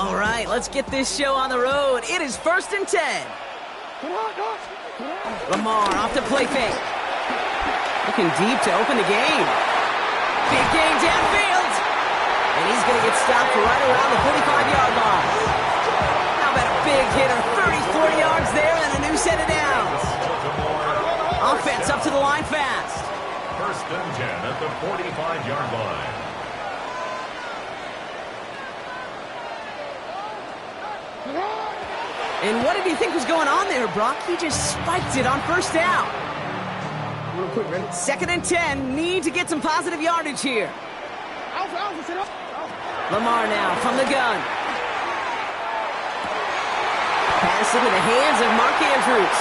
All right, let's get this show on the road. It is 1st and 10. Lamar off the play fake. Looking deep to open the game. Big game downfield. And he's going to get stopped right around the 45-yard line. How about a big hitter, 30, 40 yards there, and a new set of downs. Offense up to the line fast. 1st and 10 at the 45-yard line. And what did he think was going on there, Brock? He just spiked it on 1st down. 2nd and 10, need to get some positive yardage here. Lamar now from the gun. Pass into the hands of Mark Andrews.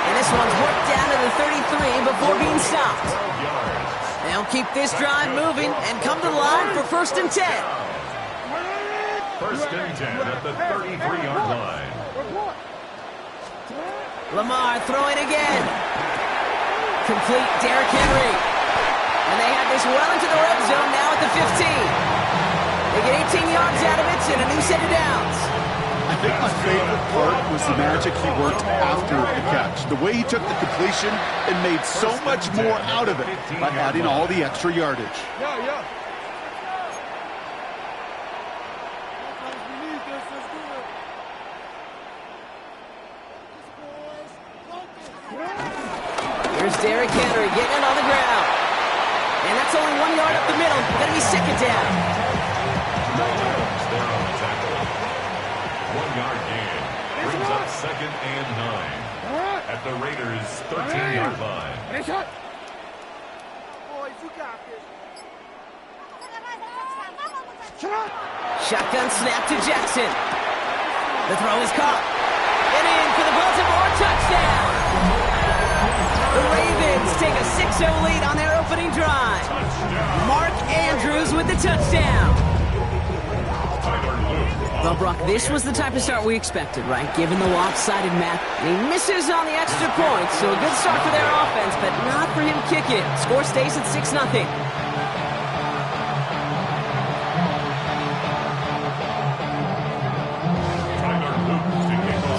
And this one's worked down to the 33 before being stopped. They'll keep this drive moving and come to the line for 1st and 10. 1st and 10 at the 33-yard line. Lamar throwing again. Complete Derrick Henry. And they have this well into the red zone now at the 15. They get 18 yards out of it and a new set of downs. I think my favorite part was the magic he worked after the catch. The way he took the completion and made so much more out of it by adding all the extra yardage. Here's Derrick Henry getting it on the ground. And that's only 1 yard up the middle. Going to be 2nd down. They're on the tackle. 1 yard gain. Brings up 2nd and 9 at the Raiders' 13-yard line. Shotgun snap to Jackson. The throw is caught. And in for the Baltimore touchdown. The Ravens take a 6-0 lead on their opening drive. Mark Andrews with the touchdown. Well, Brock, this was the type of start we expected, right? Given the lopsided map. And he misses on the extra point, so a good start for their offense, but not for him kicking. Score stays at 6-0.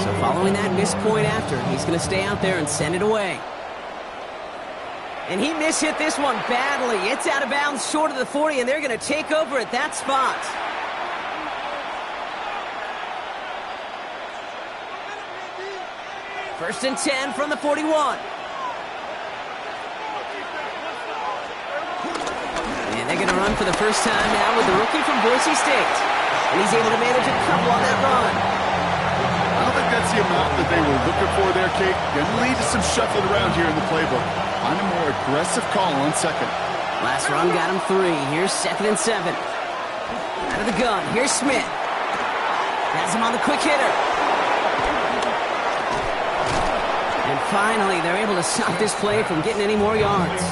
So following that missed point after, he's going to stay out there and send it away. And he mishit this one badly. It's out of bounds short of the 40, and they're going to take over at that spot. First and 10 from the 41. And they're going to run for the first time now with the rookie from Boise State. And he's able to manage a couple on that run. I don't think that's the amount that they were looking for there, Kate. Going to lead to some shuffling around here in the playbook. On a more aggressive call on 2nd. Last run got him 3. Here's 2nd and 7. Out of the gun. Here's Smith. Has him on the quick hitter. And finally, they're able to stop this play from getting any more yards.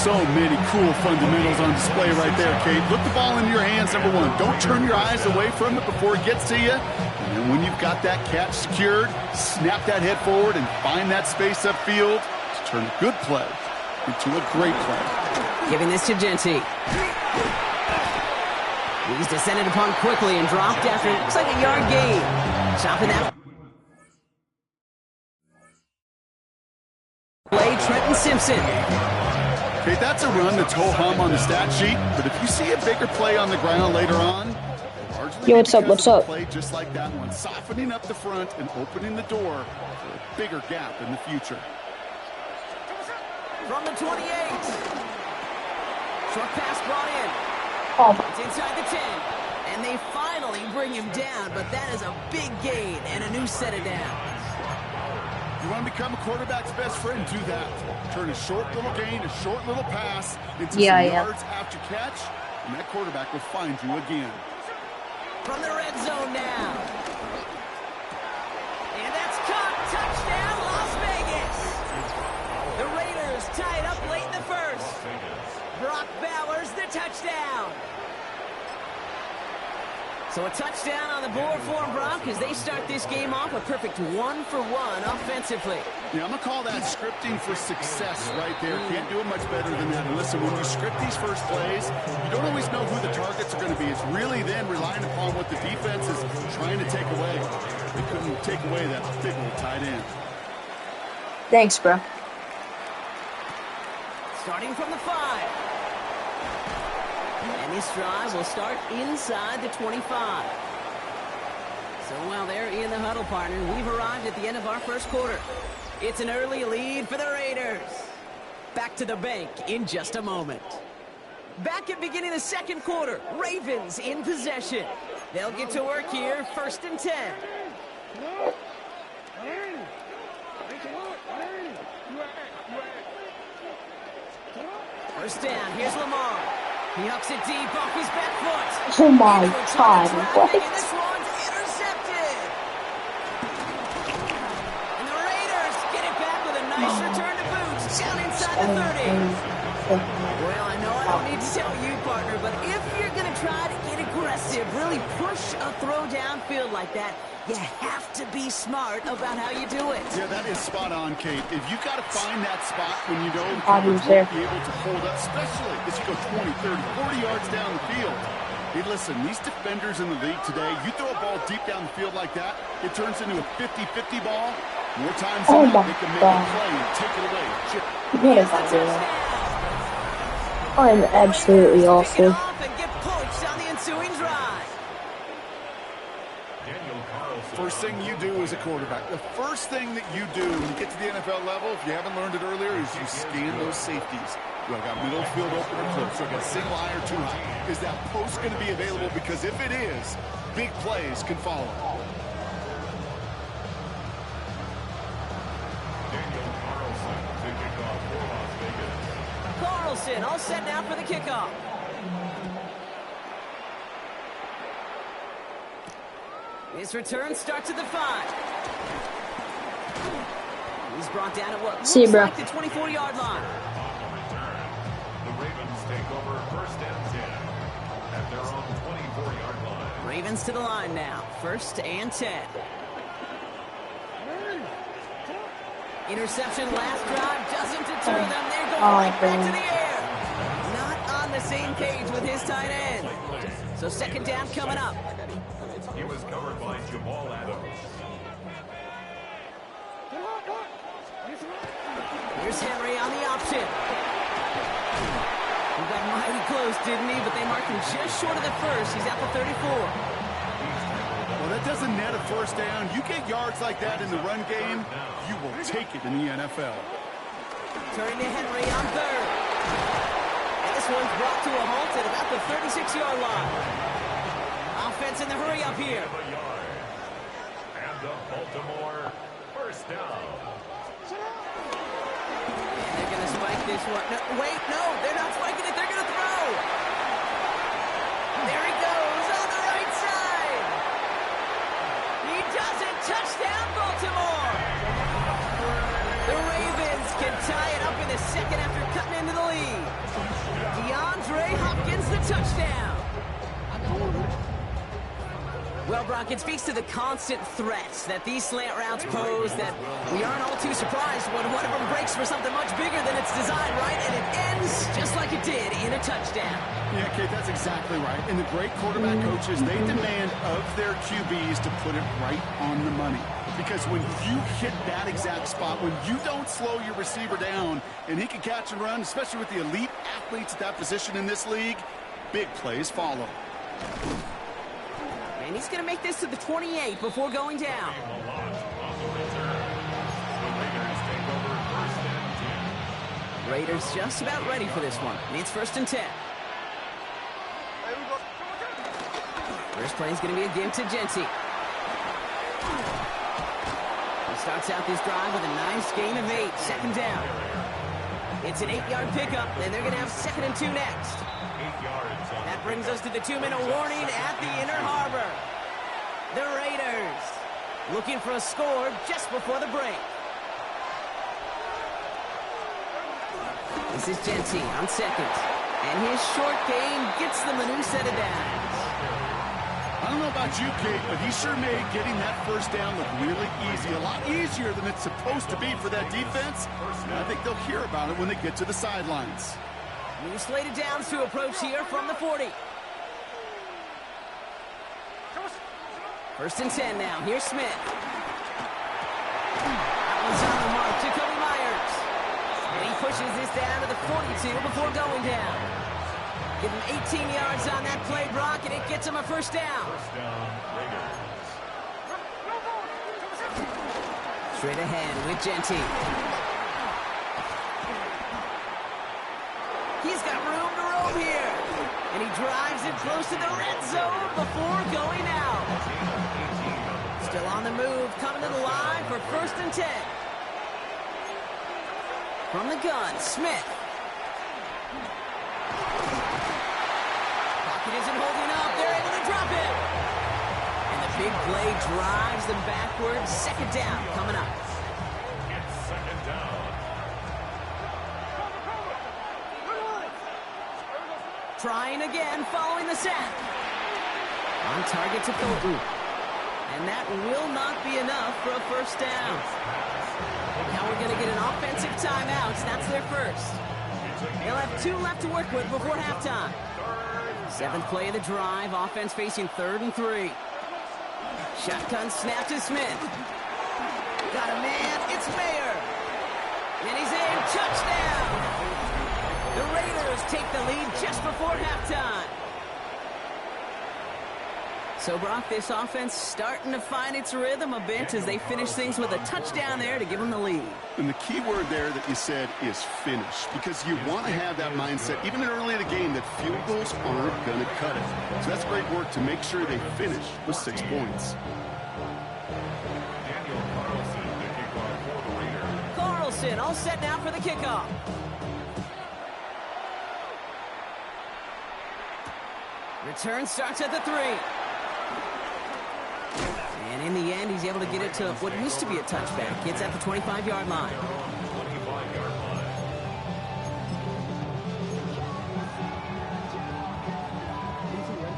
So many cool fundamentals on display right there, Kate. Look the ball in your hands, number 1. Don't turn your eyes away from it before it gets to you. And then when you've got that catch secured, snap that head forward and find that space upfield to turn a good play into a great play. Giving this to Genty. He's descended upon quickly and dropped after it looks like a yard gain. Chopping that play, Trenton Simpson. Okay, that's a run that's ho-hum on the stat sheet, but if you see a bigger play on the ground later on, yo, what's up, what's up? Play just like that one, softening up the front and opening the door for a bigger gap in the future. From the 28. Short pass brought in. Oh. It's inside the 10. And they finally bring him down, but that is a big gain and a new set of downs. You want to become a quarterback's best friend, do that. Turn a short little gain, a short little pass into some yards after catch, and that quarterback will find you again. From the red zone now. And that's caught. Touchdown, Las Vegas. The Raiders tie it up late in the first. Brock Bowers, the touchdown. So a touchdown on the board for them, Brock, as they start this game off a perfect 1-for-1 offensively. Yeah, I'm going to call that scripting for success right there. Can't do it much better than that. And listen, when you script these first plays, you don't always know who the targets are going to be. It's really then relying upon what the defense is trying to take away. They couldn't take away that big old tight end. Thanks, bro. Starting from the 5. And this drive will start inside the 25. So while they're in the huddle, partner, we've arrived at the end of our first quarter. It's an early lead for the Raiders. Back to the bank in just a moment. Back at beginning of the second quarter, Ravens in possession. They'll get to work here, 1st and 10. First down, here's Lamar. He hucks it deep off his back foot. Oh my God, what? And this one's intercepted. And the Raiders get it back with a nice return to boots down inside the 30. Well, I know I don't need to tell you, partner, but if you're going to try to get aggressive, really push a throw downfield like that, you have to be smart about how you do it. Yeah, that is spot on, Kate. If you got to find that spot when you know Obvious you there. won't be able to hold up, especially as you go 20, 30, 40 yards down the field. Hey, listen, these defenders in the league today, you throw a ball deep down the field like that, it turns into a 50-50 ball. More times than not, they can make a play and take it away. What if I do that? I'm absolutely awful. And get poached on the ensuing drive. First thing you do as a quarterback, the first thing that you do when you get to the NFL level, if you haven't learned it earlier, is you scan those safeties. Do I got middle field open or close? Do I got single high or too high? Is that post going to be available? Because if it is, big plays can follow. Carlson all set now for the kickoff. His return starts at the 5. He's brought down at what looks like the 24-yard line. The Ravens take over 1st and 10 at their own 24-yard line. Ravens to the line now, 1st and 10. Interception last drive doesn't deter them. They're going right back to the air. Not on the same page with his tight end. So 2nd down coming up. He was covered by Jamal Adams. Here's Henry on the option. He got mighty close, didn't he? But they marked him just short of the 1st. He's at the 34. Well, that doesn't net a 1st down. You get yards like that in the run game, you will take it in the NFL. Turning to Henry on 3rd. And this one's brought to a halt at about the 36-yard line. Offense in the hurry up here. And the Baltimore 1st down. And they're going to spike this one. No, wait, no, they're not spiking it. They're going to throw. There he goes on the right side. He does it. Touchdown, Baltimore. The Ravens can tie it up in the 2nd after cutting into the lead. DeAndre Hopkins, the touchdown. Well, Brock, it speaks to the constant threats that these slant routes pose that we aren't all too surprised when one of them breaks for something much bigger than its design, right? And it ends just like it did in a touchdown. Yeah, Kate, that's exactly right. And the great quarterback coaches, they demand of their QBs to put it right on the money. Because when you hit that exact spot, when you don't slow your receiver down and he can catch and run, especially with the elite athletes at that position in this league, big plays follow. And he's going to make this to the 28 before going down. Raiders just about ready for this one. It's 1st and 10. First play is going to be a give to Genty. He starts out this drive with a nice gain of 8. 2nd down. It's an 8-yard pickup, and they're going to have 2nd and 2 next. That brings us to the 2-minute warning at the Inner Harbor. The Raiders looking for a score just before the break. This is Genty on 2nd. And his short game gets them a new set of downs. I don't know about you, Kate, but he sure made getting that first down look really easy. A lot easier than it's supposed to be for that defense. And I think they'll hear about it when they get to the sidelines. New slated downs to approach here from the 40. First and 10 now. Here's Smith. That one's on the mark. Jacoby Myers. And he pushes this down to the 42 before going down. Give him 18 yards on that play, Brock, and it gets him a first down. First down, Raiders. Straight ahead with Genty. He's got room to roam here. And he drives it close to the red zone before going out. Still on the move, coming to the line for first and 10. From the gun, Smith. Pocket isn't holding up. They're able to drop it. And the big play drives them backwards. Second down coming up. It's second down. Trying again following the sack. On target to Colton. And that will not be enough for a first down. Now we're going to get an offensive timeout. That's their first. They'll have 2 left to work with before halftime. 7th play of the drive. Offense facing 3rd and 3. Shotgun snap to Smith. Got a man. It's Mayer. And he's in. Touchdown. The Raiders take the lead just before halftime. So, Brock, this offense starting to find its rhythm a bit as they finish things with a touchdown there to give them the lead. And the key word there that you said is finish, because you want to have that mindset, even early in the game, that field goals aren't going to cut it. So that's great work to make sure they finish with 6 points. Daniel Carlson, the kickoff for the Raiders. Carlson all set now for the kickoff. Return starts at the 3. And in the end, he's able to get it to what used to be a touchback. It's at the 25-yard line. 25-yard line.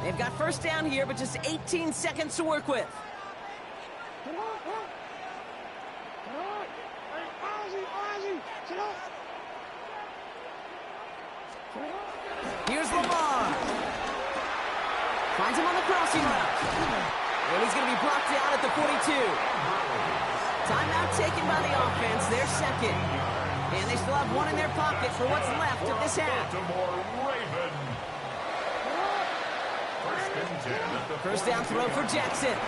They've got first down here, but just 18 seconds to work with. Here's Lamar. Finds him on the crossing route. And he's going to be blocked down at the 42. Timeout taken by the offense. Their second. And they still have 1 in their pocket for what's left of this half. First down throw for Jackson.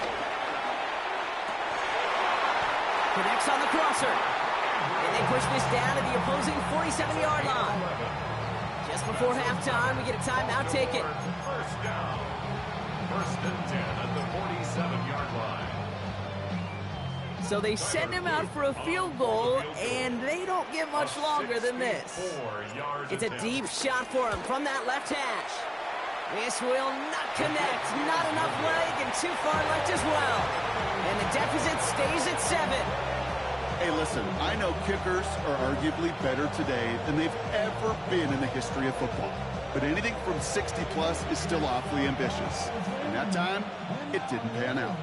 Connects on the crosser. And they push this down to the opposing 47-yard line. Just before halftime, we get a timeout taken. First down. First and 10 at the 47-yard line. So they send him out for a field goal, and they don't get much longer than this. It's a deep shot for him from that left hash. This will not connect. Not enough leg, and too far left as well. And the deficit stays at 7. Hey, listen, I know kickers are arguably better today than they've ever been in the history of football. But anything from 60-plus is still awfully ambitious. And that time, it didn't pan out.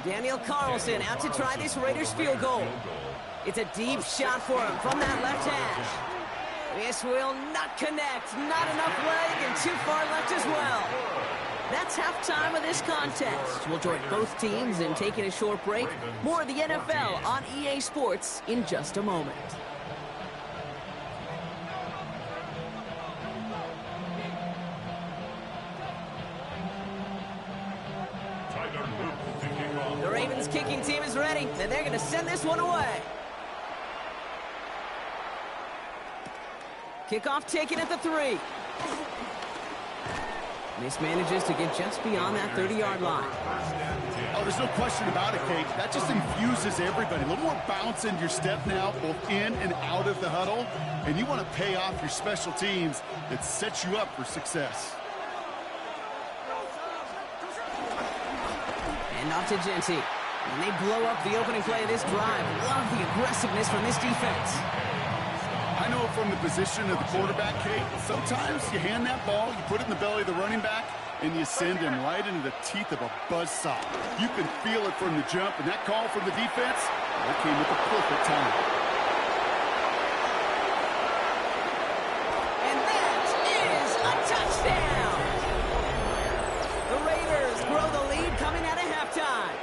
Daniel Carlson out to try this Raiders field goal. It's a deep shot for him from that left hash. This will not connect. Not enough leg and too far left as well. That's halftime of this contest. We'll join both teams in taking a short break. More of the NFL on EA Sports in just a moment. The Ravens kicking team is ready, and they're going to send this one away. Kickoff taken at the 3. Mismanages to get just beyond that 30-yard line. Oh, there's no question about it, Kate. That just infuses everybody. A little more bounce into your step now, both in and out of the huddle. And you want to pay off your special teams that sets you up for success. And off to Genty. And they blow up the opening play of this drive. Love the aggressiveness from this defense. I know from the position of the quarterback, Kate, sometimes you hand that ball, you put it in the belly of the running back, and you send him right into the teeth of a buzzsaw. You can feel it from the jump, and that call from the defense, that came at the perfect time. And that is a touchdown! The Raiders grow the lead coming out of halftime.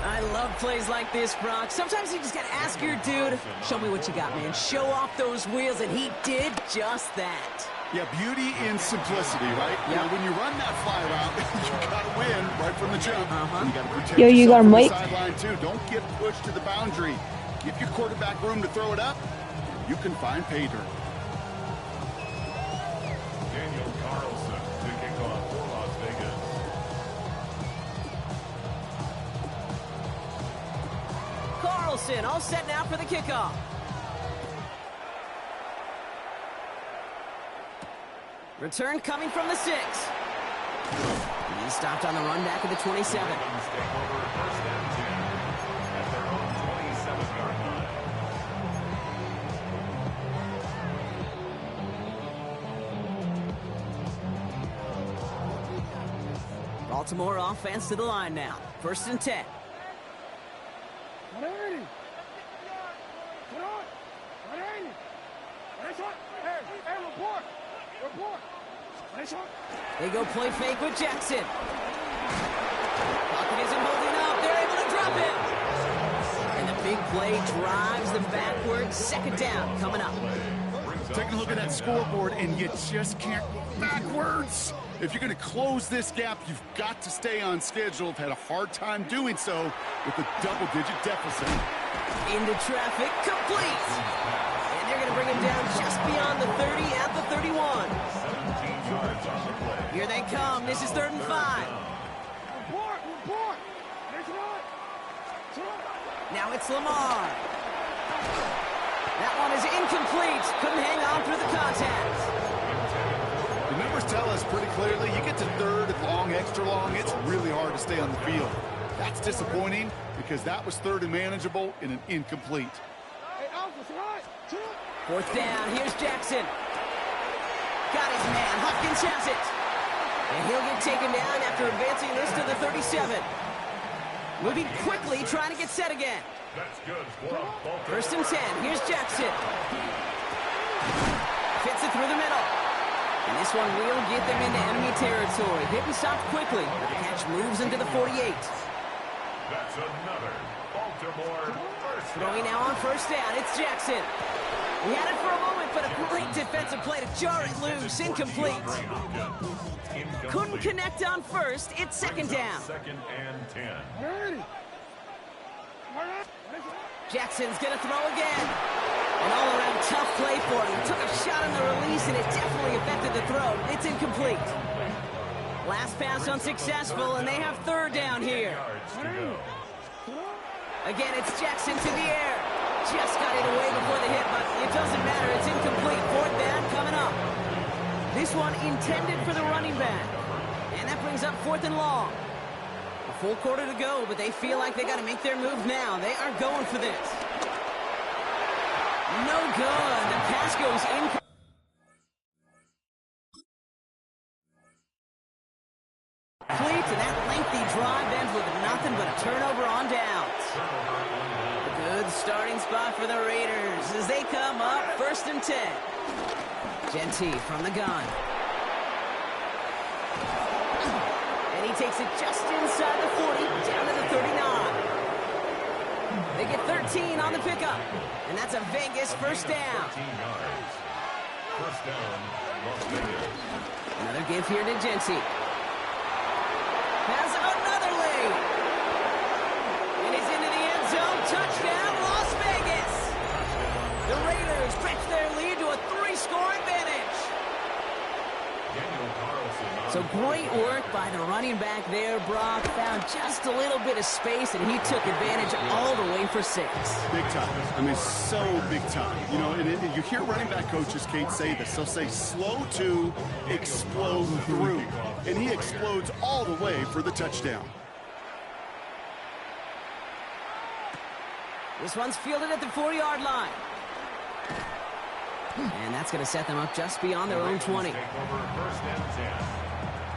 I love plays like this, Brock. Sometimes you just got to ask your dude, show me what you got, man. Show off those wheels, and he did just that. Yeah, beauty in simplicity, right? Yep. Now, when you run that fly route, you got to win right from the jump. And you got to protect you got yourself a from mic? the sideline, too. Don't get pushed to the boundary. Give your quarterback room to throw it up. You can find pay dirt. Daniel Carlson to kick off for Las Vegas. Carlson all set now for the kickoff. Return coming from the 6. He stopped on the run back at the 27. Ravens take over first and 10 at their own 27-yard line. Baltimore offense to the line now. First and 10. They go play fake with Jackson. Pocket isn't holding up. They're able to drop him. And the big play drives them backwards. Second down coming up. Taking a look at that scoreboard, and you just can't look backwards. If you're going to close this gap, you've got to stay on schedule. I've had a hard time doing so with a double-digit deficit. Into traffic, complete. And they're going to bring him down just beyond the 30 at the 31. 17 yards on the play. Here they come. This is 3rd and 5. Now it's Lamar. That one is incomplete. Couldn't hang on through the contact. The numbers tell us pretty clearly, you get to 3rd and long, extra long, it's really hard to stay on the field. That's disappointing because that was 3rd and manageable in an incomplete. 4th down. Here's Jackson. Got his man. Hopkins has it. And he'll get taken down after advancing this to the 37. Moving quickly, trying to get set again. That's good for a Baltimore. First and 10. Here's Jackson. Fits it through the middle. And this one will get them into enemy territory. Hit and stopped quickly. But the catch moves into the 48. That's another Baltimore first down. Throwing now on first down. It's Jackson. He had it for a moment, but a great defensive play to jar it loose. Incomplete. Couldn't connect on first. It's second down. Second and 10. Jackson's going to throw again. An all-around tough play for him. Took a shot on the release, and it definitely affected the throw. It's incomplete. Last pass unsuccessful, and they have 3rd down here. Again, it's Jackson to the air. Just got it away before the hit, but it doesn't matter. It's incomplete. 4th down coming up. This one intended for the running back. And that brings up 4th and long. A full quarter to go, but they feel like they got to make their move now. They are going for this. No good. The pass goes incomplete. And that lengthy drive ends with nothing but a turnover on downs. A good starting spot for the Raiders as they come up 1st and 10. Genty from the gun. And he takes it just inside the 40, down to the 39. They get 13 on the pickup. And that's a Vegas first down. 13 yards. First down, Las Vegas. Another give here to Genty. Has another lead. And he's into the end zone. Touchdown, Las Vegas. The Raiders stretch their lead to a 3-score advantage. Daniel Carlson. So great work by the running back there, Brock. Found just a little bit of space, and he took advantage all the way for 6. Big time. I mean, so big time. You know, and you hear running back coaches, Kate, say this. They'll say slow to explode through. And he explodes all the way for the touchdown. This one's fielded at the 4-yard line. And that's going to set them up just beyond their own 20. Take over first and 10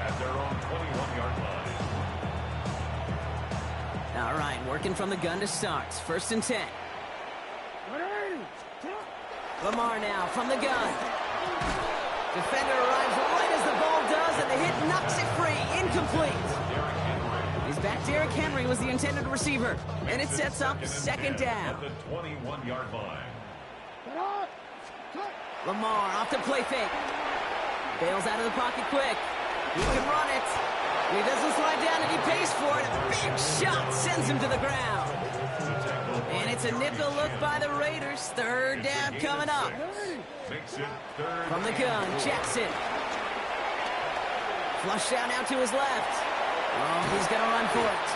at their own 21-yard line. All right, working from the gun to start. First and 10. Lamar now from the gun. Defender arrives right as the ball does, and the hit knocks it free. Incomplete. He's back. Derrick Henry was the intended receiver, and it sets up second down. At the 21-yard line. Lamar off to play fake. Bails out of the pocket quick. He can run it. He doesn't slide down, and he pays for it. A big shot sends him to the ground. And it's a nickel look by the Raiders. Third down coming up. From the gun, Jackson. Flush down out to his left. Oh, he's going to run for it.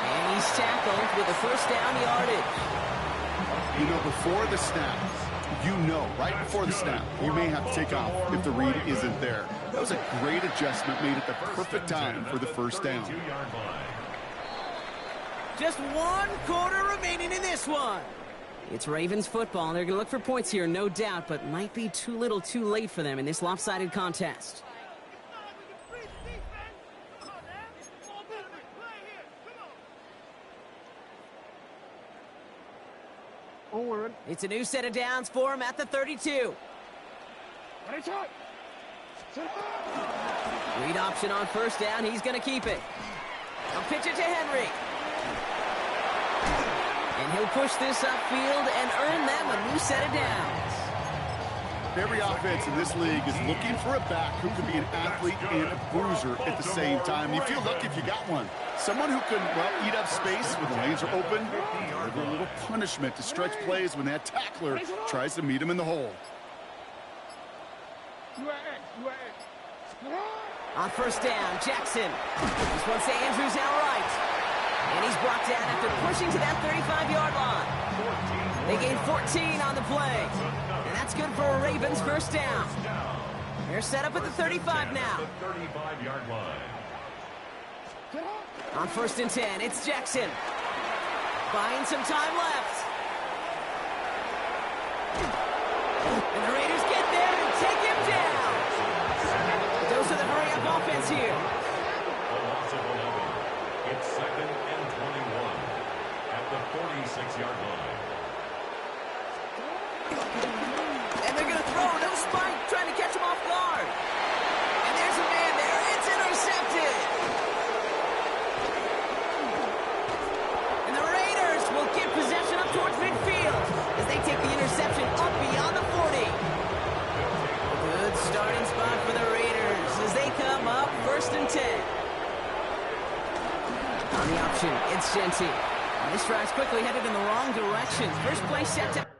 And he's tackled with the first down yardage. You know, before the snap, right before the snap, you may have to take off if the read isn't there. That was a great adjustment made at the perfect time for the first down. Just 1 quarter remaining in this one. It's Ravens football, and they're going to look for points here, no doubt, but might be too little too late for them in this lopsided contest. It's a new set of downs for him at the 32. Read option on first down. He's going to keep it. He'll pitch it to Henry. And he'll push this upfield and earn them a new set of downs. Every offense in this league is looking for a back who can be an athlete and a bruiser at the same time. You feel lucky if you got one. Someone who can, eat up space when the lanes are open. Give a little punishment to stretch plays when that tackler tries to meet him in the hole. On first down, Jackson. This one to Andrews out right. And he's brought down after pushing to that 35-yard line. They gain 14 on the play. And that's good for a Ravens first down. They're set up at the 35 now. The 35-yard line. On first and 10, it's Jackson. Buying some time left. And the Raiders get there and take him down. Those are the hurry-up offense here. A loss of 11. It's second and 21 at the 46-yard line. And they're going to throw. No spike, trying to catch him off guard. And there's a man there. It's intercepted. And the Raiders will get possession up towards midfield as they take the interception up beyond the 40. Good starting spot for the Raiders as they come up first and 10. On the option, it's Genty. And this drive's quickly headed in the wrong direction. First play set to...